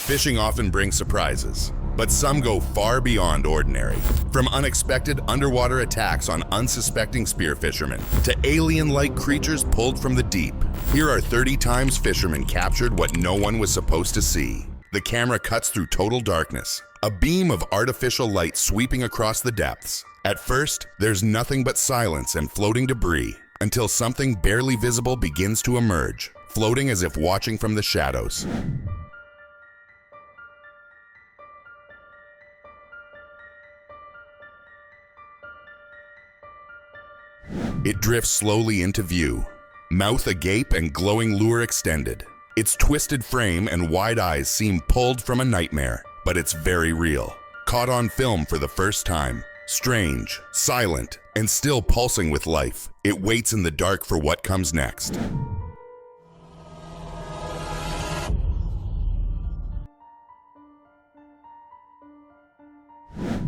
Fishing often brings surprises, but some go far beyond ordinary. From unexpected underwater attacks on unsuspecting spear fishermen to alien-like creatures pulled from the deep, here are 30 times fishermen captured what no one was supposed to see. The camera cuts through total darkness, a beam of artificial light sweeping across the depths. At first, there's nothing but silence and floating debris, until something barely visible begins to emerge, floating as if watching from the shadows. It drifts slowly into view, mouth agape and glowing lure extended. Its twisted frame and wide eyes seem pulled from a nightmare, but it's very real. Caught on film for the first time, strange, silent, and still pulsing with life, it waits in the dark for what comes next.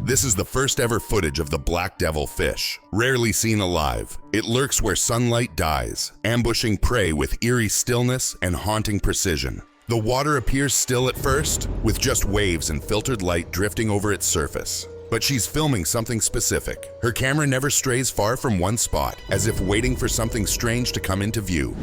This is the first ever footage of the black devil fish. Rarely seen alive, it lurks where sunlight dies, ambushing prey with eerie stillness and haunting precision. The water appears still at first, with just waves and filtered light drifting over its surface. But she's filming something specific. Her camera never strays far from one spot, as if waiting for something strange to come into view.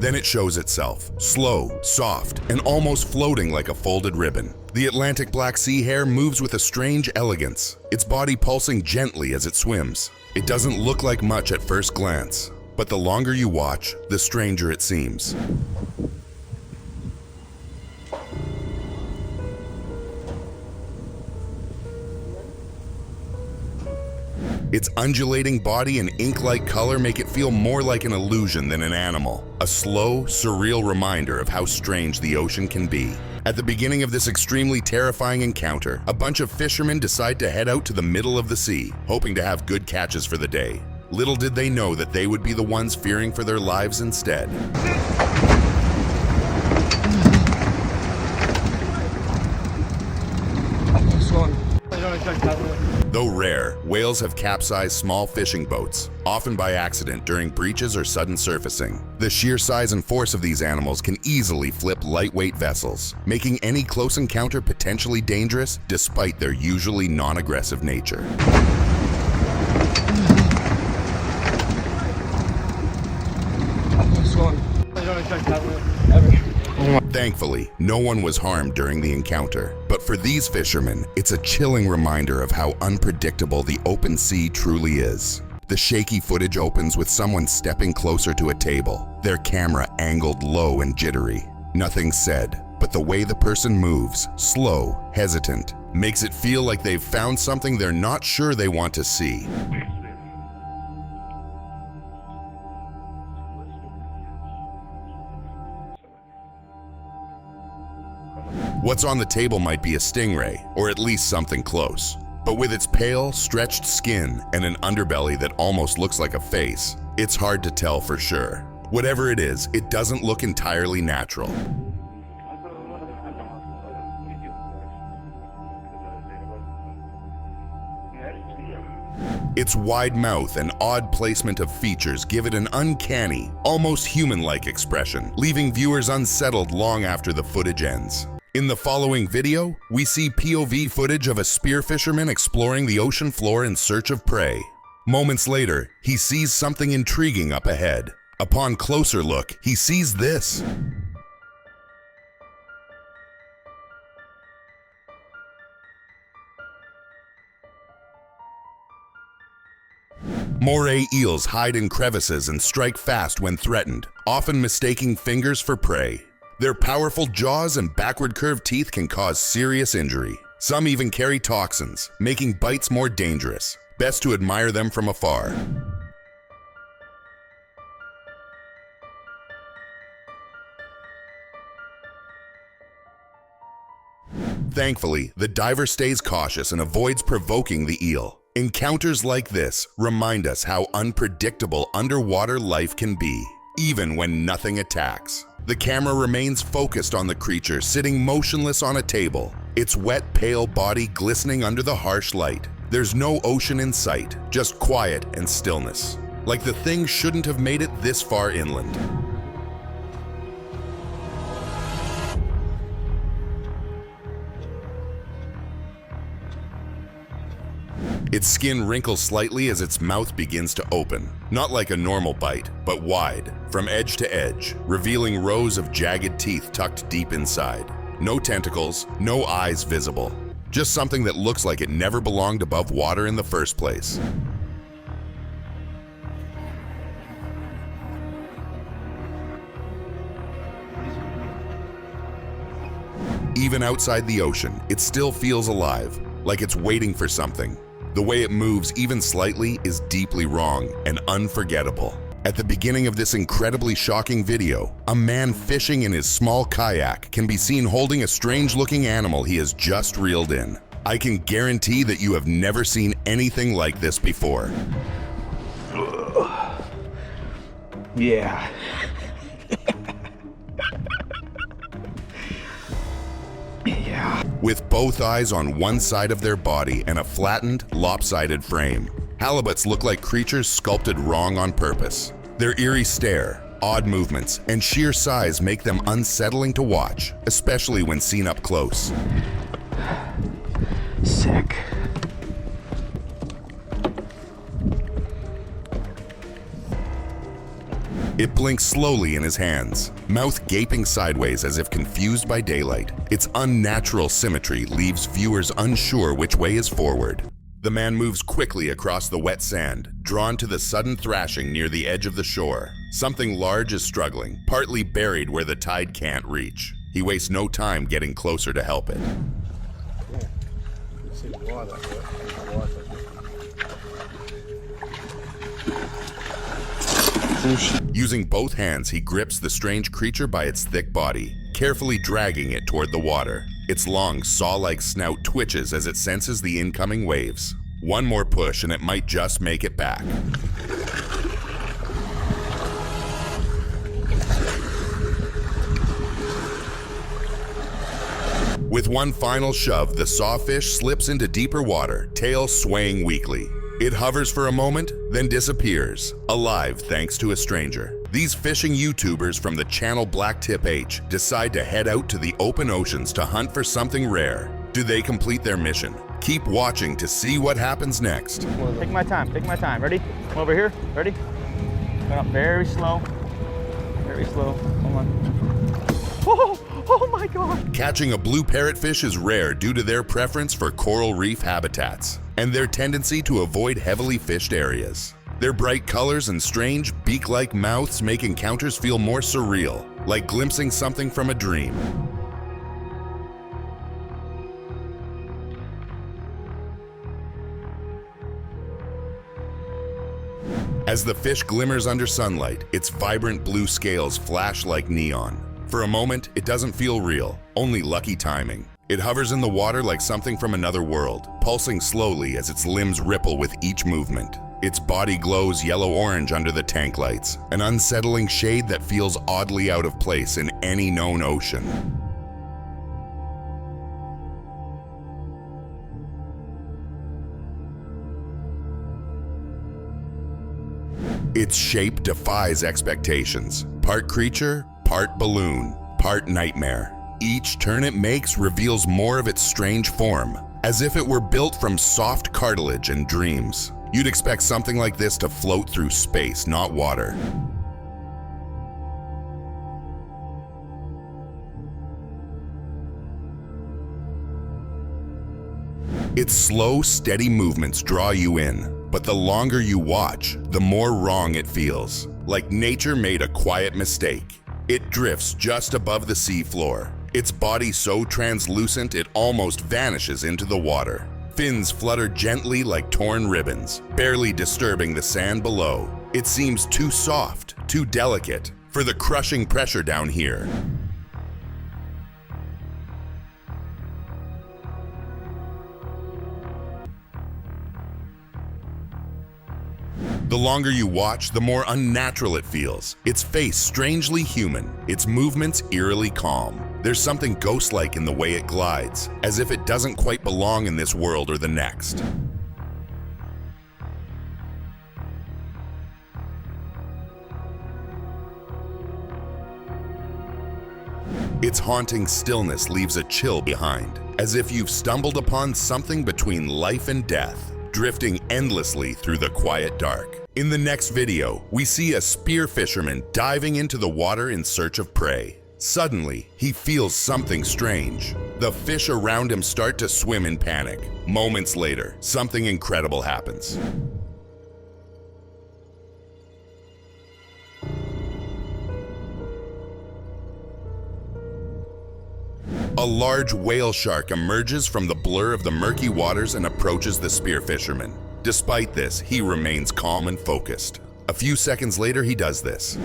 Then it shows itself, slow, soft, and almost floating like a folded ribbon. The Atlantic Black Sea hare moves with a strange elegance, its body pulsing gently as it swims. It doesn't look like much at first glance, but the longer you watch, the stranger it seems. Its undulating body and ink-like color make it feel more like an illusion than an animal, a slow, surreal reminder of how strange the ocean can be. At the beginning of this extremely terrifying encounter, a bunch of fishermen decide to head out to the middle of the sea, hoping to have good catches for the day. Little did they know that they would be the ones fearing for their lives instead. Though rare, whales have capsized small fishing boats, often by accident during breaches or sudden surfacing. The sheer size and force of these animals can easily flip lightweight vessels, making any close encounter potentially dangerous despite their usually non-aggressive nature. Thankfully, no one was harmed during the encounter, but for these fishermen, it's a chilling reminder of how unpredictable the open sea truly is. The shaky footage opens with someone stepping closer to a table, their camera angled low and jittery. Nothing said, but the way the person moves, slow, hesitant, makes it feel like they've found something they're not sure they want to see. What's on the table might be a stingray, or at least something close. But with its pale, stretched skin and an underbelly that almost looks like a face, it's hard to tell for sure. Whatever it is, it doesn't look entirely natural. Its wide mouth and odd placement of features give it an uncanny, almost human-like expression, leaving viewers unsettled long after the footage ends. In the following video, we see POV footage of a spear fisherman exploring the ocean floor in search of prey. Moments later, he sees something intriguing up ahead. Upon closer look, he sees this. Moray eels hide in crevices and strike fast when threatened, often mistaking fingers for prey. Their powerful jaws and backward curved teeth can cause serious injury. Some even carry toxins, making bites more dangerous. Best to admire them from afar. Thankfully, the diver stays cautious and avoids provoking the eel. Encounters like this remind us how unpredictable underwater life can be, even when nothing attacks. The camera remains focused on the creature sitting motionless on a table, its wet, pale body glistening under the harsh light. There's no ocean in sight, just quiet and stillness. Like the thing shouldn't have made it this far inland. Its skin wrinkles slightly as its mouth begins to open. Not like a normal bite, but wide, from edge to edge, revealing rows of jagged teeth tucked deep inside. No tentacles, no eyes visible. Just something that looks like it never belonged above water in the first place. Even outside the ocean, it still feels alive, like it's waiting for something. The way it moves even slightly is deeply wrong and unforgettable. At the beginning of this incredibly shocking video, a man fishing in his small kayak can be seen holding a strange-looking animal he has just reeled in. I can guarantee that you have never seen anything like this before. Yeah. Yeah. With both eyes on one side of their body and a flattened, lopsided frame, halibuts look like creatures sculpted wrong on purpose. Their eerie stare, odd movements, and sheer size make them unsettling to watch, especially when seen up close. Sick. It blinks slowly in his hands, mouth gaping sideways as if confused by daylight. Its unnatural symmetry leaves viewers unsure which way is forward. The man moves quickly across the wet sand, drawn to the sudden thrashing near the edge of the shore. Something large is struggling, partly buried where the tide can't reach. He wastes no time getting closer to help it. Using both hands, he grips the strange creature by its thick body, carefully dragging it toward the water. Its long, saw-like snout twitches as it senses the incoming waves. One more push and it might just make it back. With one final shove, the sawfish slips into deeper water, tail swaying weakly. It hovers for a moment, then disappears, alive thanks to a stranger. These fishing YouTubers from the channel Blacktip H decide to head out to the open oceans to hunt for something rare. Do they complete their mission? Keep watching to see what happens next. Take my time, ready? Come over here, ready? Going up very slow, hold on. Oh my God! Catching a blue parrotfish is rare due to their preference for coral reef habitats and their tendency to avoid heavily fished areas. Their bright colors and strange beak-like mouths make encounters feel more surreal, like glimpsing something from a dream. As the fish glimmers under sunlight, its vibrant blue scales flash like neon. For a moment, it doesn't feel real, only lucky timing. It hovers in the water like something from another world, pulsing slowly as its limbs ripple with each movement. Its body glows yellow-orange under the tank lights, an unsettling shade that feels oddly out of place in any known ocean. Its shape defies expectations. Part creature, part balloon, part nightmare. Each turn it makes reveals more of its strange form, as if it were built from soft cartilage and dreams. You'd expect something like this to float through space, not water. Its slow, steady movements draw you in, but the longer you watch, the more wrong it feels. Like nature made a quiet mistake. It drifts just above the seafloor, its body so translucent it almost vanishes into the water. Fins flutter gently like torn ribbons, barely disturbing the sand below. It seems too soft, too delicate, for the crushing pressure down here. The longer you watch, the more unnatural it feels. Its face strangely human, its movements eerily calm. There's something ghost-like in the way it glides, as if it doesn't quite belong in this world or the next. Its haunting stillness leaves a chill behind, as if you've stumbled upon something between life and death, drifting endlessly through the quiet dark. In the next video, we see a spear fisherman diving into the water in search of prey. Suddenly, he feels something strange. The fish around him start to swim in panic. Moments later, something incredible happens. A large whale shark emerges from the blur of the murky waters and approaches the spear fisherman. Despite this, he remains calm and focused. A few seconds later, he does this.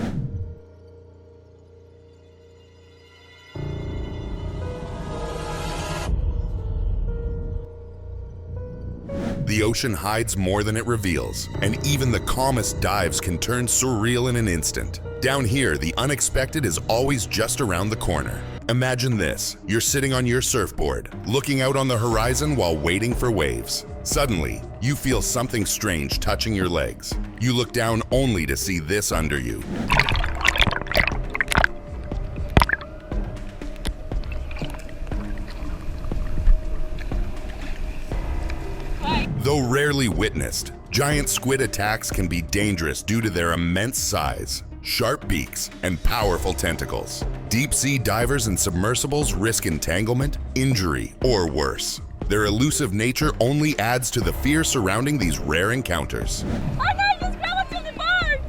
The ocean hides more than it reveals, and even the calmest dives can turn surreal in an instant. Down here, the unexpected is always just around the corner. Imagine this: you're sitting on your surfboard, looking out on the horizon while waiting for waves. Suddenly, you feel something strange touching your legs. You look down only to see this under you. Though rarely witnessed, giant squid attacks can be dangerous due to their immense size, sharp beaks, and powerful tentacles. Deep-sea divers and submersibles risk entanglement, injury, or worse. Their elusive nature only adds to the fear surrounding these rare encounters. Oh no, just grab it to the board!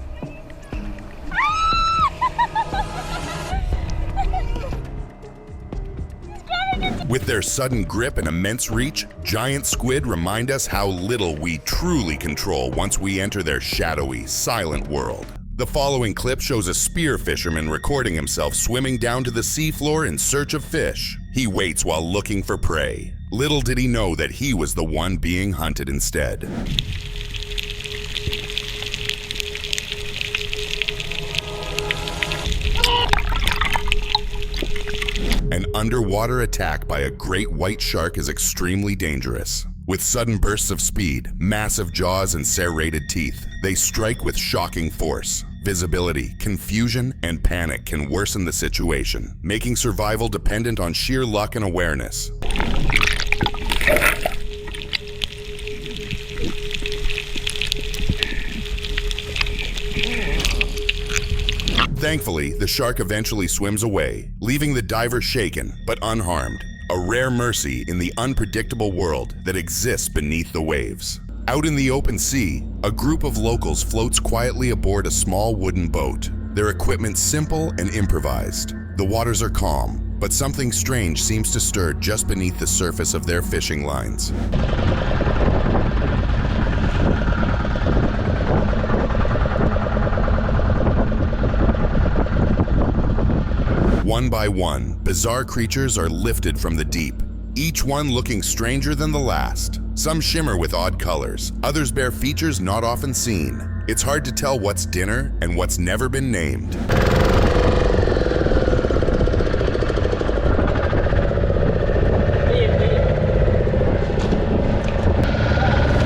With their sudden grip and immense reach, giant squid remind us how little we truly control once we enter their shadowy, silent world. The following clip shows a spear fisherman recording himself swimming down to the seafloor in search of fish. He waits while looking for prey. Little did he know that he was the one being hunted instead. An underwater attack by a great white shark is extremely dangerous. With sudden bursts of speed, massive jaws, and serrated teeth, they strike with shocking force. Visibility, confusion, and panic can worsen the situation, making survival dependent on sheer luck and awareness. Thankfully, the shark eventually swims away, leaving the diver shaken but unharmed. A rare mercy in the unpredictable world that exists beneath the waves. Out in the open sea, a group of locals floats quietly aboard a small wooden boat. Their equipment simple and improvised. The waters are calm, but something strange seems to stir just beneath the surface of their fishing lines. One by one, bizarre creatures are lifted from the deep, each one looking stranger than the last. Some shimmer with odd colors, others bear features not often seen. It's hard to tell what's dinner and what's never been named.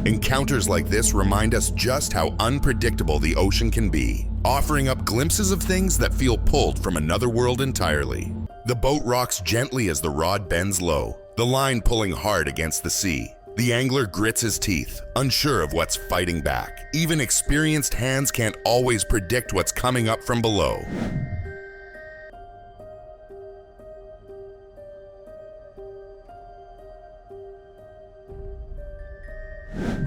Encounters like this remind us just how unpredictable the ocean can be, offering up glimpses of things that feel pulled from another world entirely. The boat rocks gently as the rod bends low, the line pulling hard against the sea. The angler grits his teeth, unsure of what's fighting back. Even experienced hands can't always predict what's coming up from below.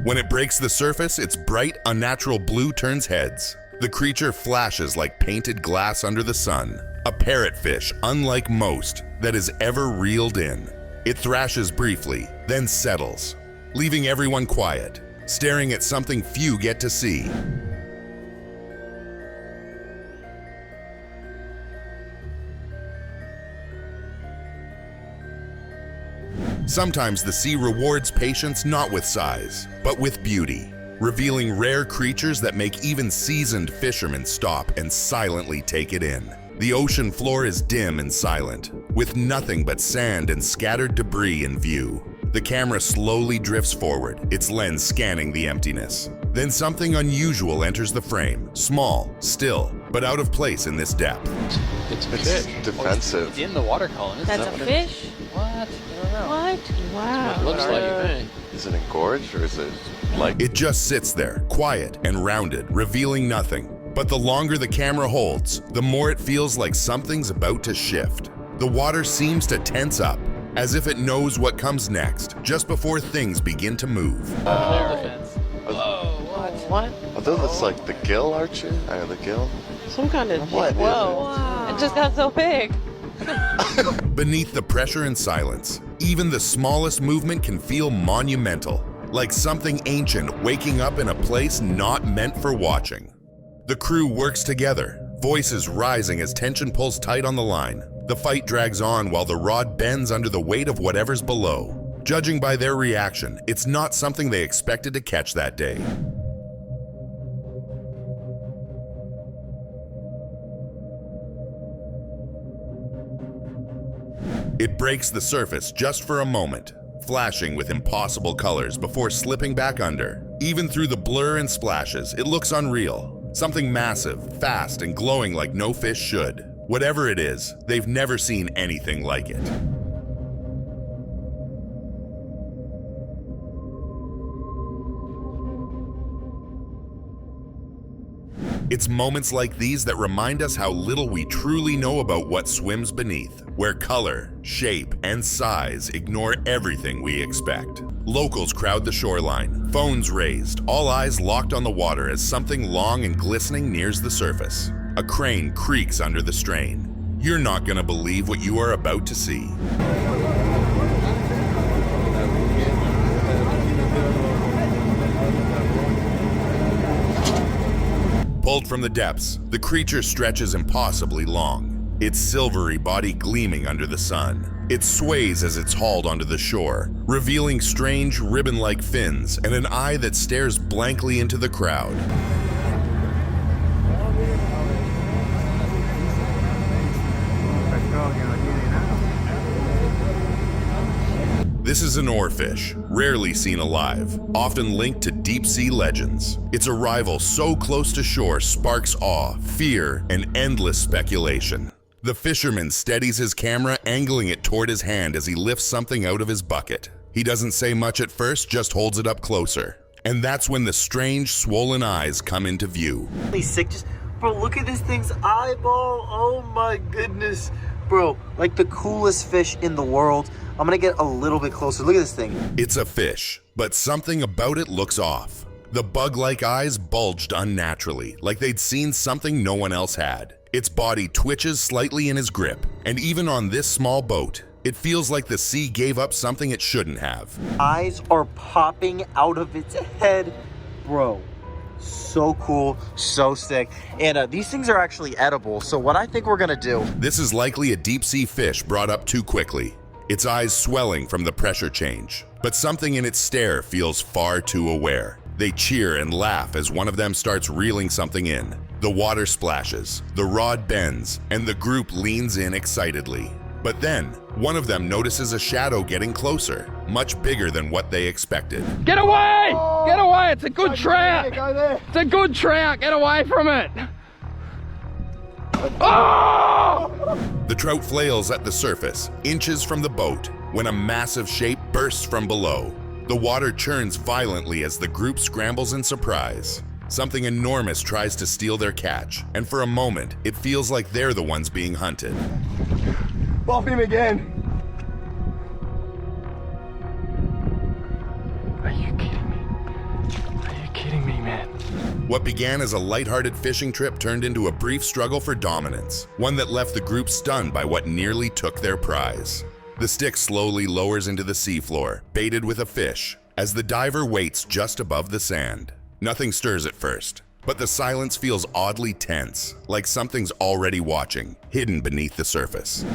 When it breaks the surface, its bright, unnatural blue turns heads. The creature flashes like painted glass under the sun, a parrotfish unlike most that is ever reeled in. It thrashes briefly, then settles, leaving everyone quiet, staring at something few get to see. Sometimes the sea rewards patience not with size, but with beauty, revealing rare creatures that make even seasoned fishermen stop and silently take it in. The ocean floor is dim and silent, with nothing but sand and scattered debris in view. The camera slowly drifts forward, its lens scanning the emptiness. Then something unusual enters the frame, small, still, but out of place in this depth. It's defensive. It's in the water column. Isn't That's that a what it is? fish? What? I don't know. What? Wow. It looks like. Is it engorged or is it like... It just sits there, quiet and rounded, revealing nothing. But the longer the camera holds, the more it feels like something's about to shift. The water seems to tense up, as if it knows what comes next, just before things begin to move. What? I thought that's like the gill, Archer? The gill? Some kind of... What? Whoa. Wow. It just got so big. Beneath the pressure and silence, even the smallest movement can feel monumental, like something ancient waking up in a place not meant for watching. The crew works together, voices rising as tension pulls tight on the line. The fight drags on while the rod bends under the weight of whatever's below. Judging by their reaction, it's not something they expected to catch that day. It breaks the surface just for a moment, flashing with impossible colors before slipping back under. Even through the blur and splashes, it looks unreal. Something massive, fast, and glowing like no fish should. Whatever it is, they've never seen anything like it. It's moments like these that remind us how little we truly know about what swims beneath, where color, shape, and size ignore everything we expect. Locals crowd the shoreline, phones raised, all eyes locked on the water as something long and glistening nears the surface. A crane creaks under the strain. You're not gonna believe what you are about to see. Pulled from the depths, the creature stretches impossibly long, its silvery body gleaming under the sun. It sways as it's hauled onto the shore, revealing strange ribbon-like fins and an eye that stares blankly into the crowd. This is an oarfish, rarely seen alive, often linked to deep-sea legends. Its arrival so close to shore sparks awe, fear, and endless speculation. The fisherman steadies his camera, angling it toward his hand as he lifts something out of his bucket. He doesn't say much at first, just holds it up closer. And that's when the strange, swollen eyes come into view. Sick. Bro, look at this thing's eyeball. Oh my goodness. Bro, like the coolest fish in the world. I'm gonna get a little bit closer. Look at this thing. It's a fish, but something about it looks off. The bug-like eyes bulged unnaturally, like they'd seen something no one else had. Its body twitches slightly in his grip, and even on this small boat, it feels like the sea gave up something it shouldn't have. Eyes are popping out of its head. Bro, so cool, so sick. And these things are actually edible, so what I think we're gonna do... This is likely a deep-sea fish brought up too quickly, its eyes swelling from the pressure change. But something in its stare feels far too aware. They cheer and laugh as one of them starts reeling something in. The water splashes, the rod bends, and the group leans in excitedly. But then, one of them notices a shadow getting closer, much bigger than what they expected. Get away! Oh, get away! It's a good trout! Go there. It's a good trout! Get away from it! Oh! The trout flails at the surface, inches from the boat, when a massive shape bursts from below. The water churns violently as the group scrambles in surprise. Something enormous tries to steal their catch, and for a moment, it feels like they're the ones being hunted. Bop him again. Are you kidding me? Are you kidding me, man? What began as a lighthearted fishing trip turned into a brief struggle for dominance, one that left the group stunned by what nearly took their prize. The stick slowly lowers into the seafloor, baited with a fish, as the diver waits just above the sand. Nothing stirs at first, but the silence feels oddly tense, like something's already watching, hidden beneath the surface.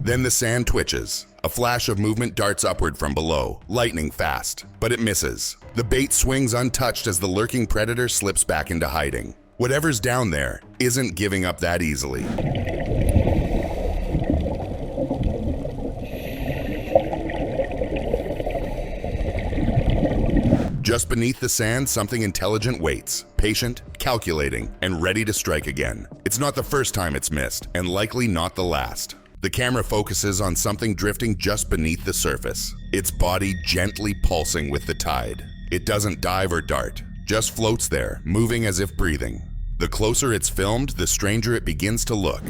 Then the sand twitches. A flash of movement darts upward from below, lightning fast, but it misses. The bait swings untouched as the lurking predator slips back into hiding. Whatever's down there isn't giving up that easily. Just beneath the sand, something intelligent waits, patient, calculating, and ready to strike again. It's not the first time it's missed, and likely not the last. The camera focuses on something drifting just beneath the surface, its body gently pulsing with the tide. It doesn't dive or dart, just floats there, moving as if breathing. The closer it's filmed, the stranger it begins to look.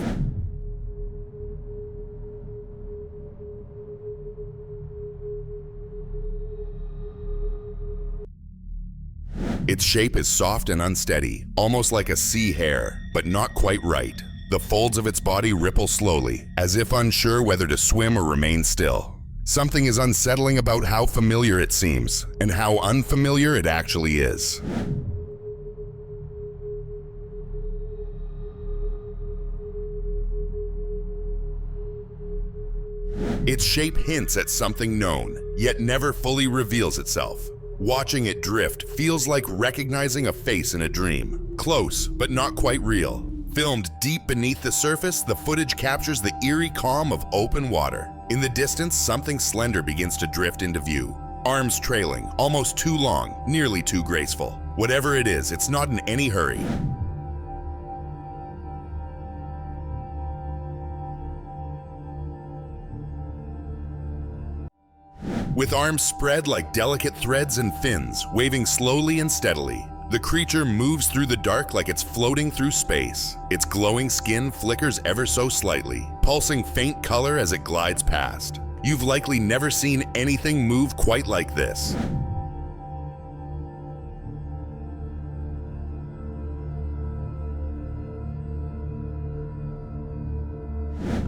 Its shape is soft and unsteady, almost like a sea hare, but not quite right. The folds of its body ripple slowly, as if unsure whether to swim or remain still. Something is unsettling about how familiar it seems, and how unfamiliar it actually is. Its shape hints at something known, yet never fully reveals itself. Watching it drift feels like recognizing a face in a dream. Close, but not quite real. Filmed deep beneath the surface, the footage captures the eerie calm of open water. In the distance, something slender begins to drift into view. Arms trailing, almost too long, nearly too graceful. Whatever it is, it's not in any hurry. With arms spread like delicate threads and fins, waving slowly and steadily, the creature moves through the dark like it's floating through space. Its glowing skin flickers ever so slightly, pulsing faint color as it glides past. You've likely never seen anything move quite like this.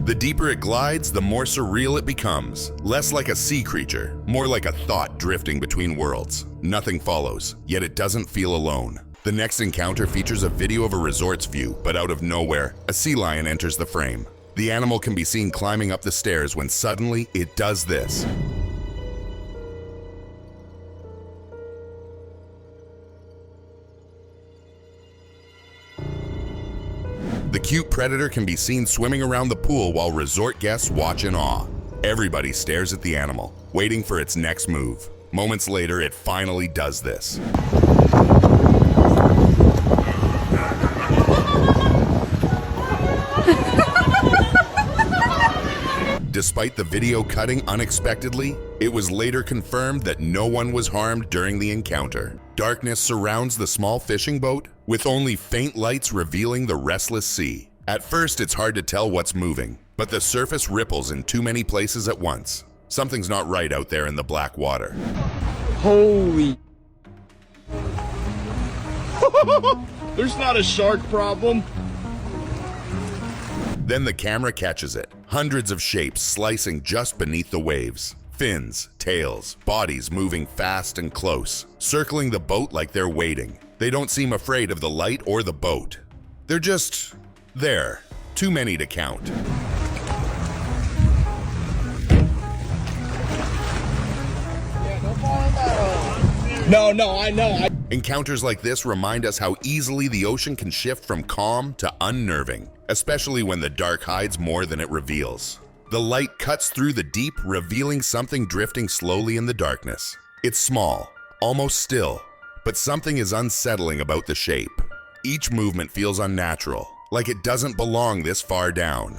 The deeper it glides, the more surreal it becomes. Less like a sea creature, more like a thought drifting between worlds. Nothing follows, yet it doesn't feel alone. The next encounter features a video of a resort's view, but out of nowhere, a sea lion enters the frame. The animal can be seen climbing up the stairs when suddenly it does this. The cute predator can be seen swimming around the pool while resort guests watch in awe. Everybody stares at the animal, waiting for its next move. Moments later, it finally does this. Despite the video cutting unexpectedly, it was later confirmed that no one was harmed during the encounter. Darkness surrounds the small fishing boat, with only faint lights revealing the restless sea. At first, it's hard to tell what's moving, but the surface ripples in too many places at once. Something's not right out there in the black water. Holy. There's not a shark problem. Then the camera catches it. Hundreds of shapes slicing just beneath the waves. Fins, tails, bodies moving fast and close, circling the boat like they're waiting. They don't seem afraid of the light or the boat. They're just there. Too many to count. No, I know. Encounters like this remind us how easily the ocean can shift from calm to unnerving, especially when the dark hides more than it reveals. The light cuts through the deep, revealing something drifting slowly in the darkness. It's small, almost still, but something is unsettling about the shape. Each movement feels unnatural, like it doesn't belong this far down.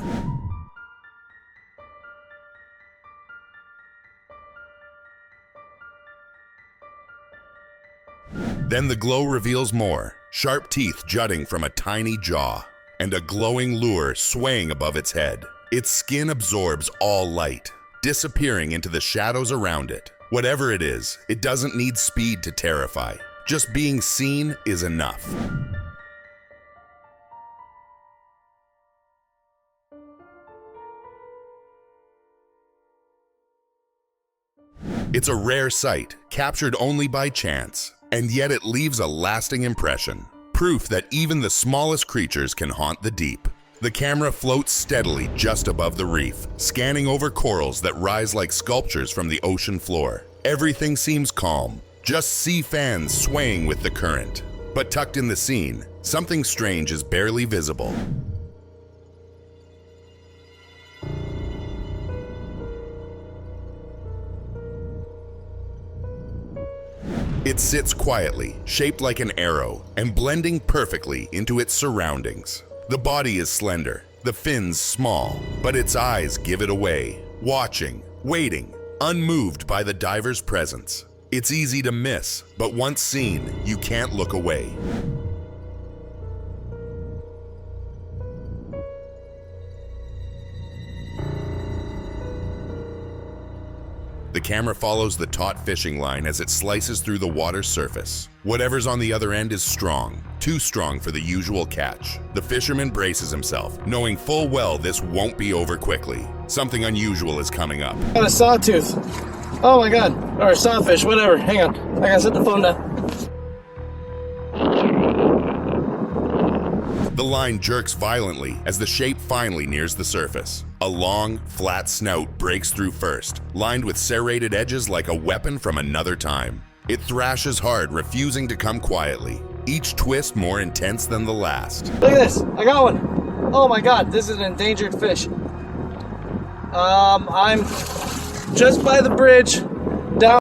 Then the glow reveals more, sharp teeth jutting from a tiny jaw, and a glowing lure swaying above its head. Its skin absorbs all light, disappearing into the shadows around it. Whatever it is, it doesn't need speed to terrify. Just being seen is enough. It's a rare sight, captured only by chance, and yet it leaves a lasting impression. Proof that even the smallest creatures can haunt the deep. The camera floats steadily just above the reef, scanning over corals that rise like sculptures from the ocean floor. Everything seems calm, just sea fans swaying with the current. But tucked in the scene, something strange is barely visible. It sits quietly, shaped like an arrow, and blending perfectly into its surroundings. The body is slender, the fins small, but its eyes give it away, watching, waiting, unmoved by the diver's presence. It's easy to miss, but once seen, you can't look away. The camera follows the taut fishing line as it slices through the water's surface. Whatever's on the other end is strong, too strong for the usual catch. The fisherman braces himself, knowing full well this won't be over quickly. Something unusual is coming up. Got a sawtooth. Oh my god. Or sawfish, whatever. Hang on. I gotta set the phone down. The line jerks violently as the shape finally nears the surface. A long, flat snout breaks through first, lined with serrated edges like a weapon from another time. It thrashes hard, refusing to come quietly, each twist more intense than the last. Look at this. I got one. Oh my god, this is an endangered fish. I'm just by the bridge.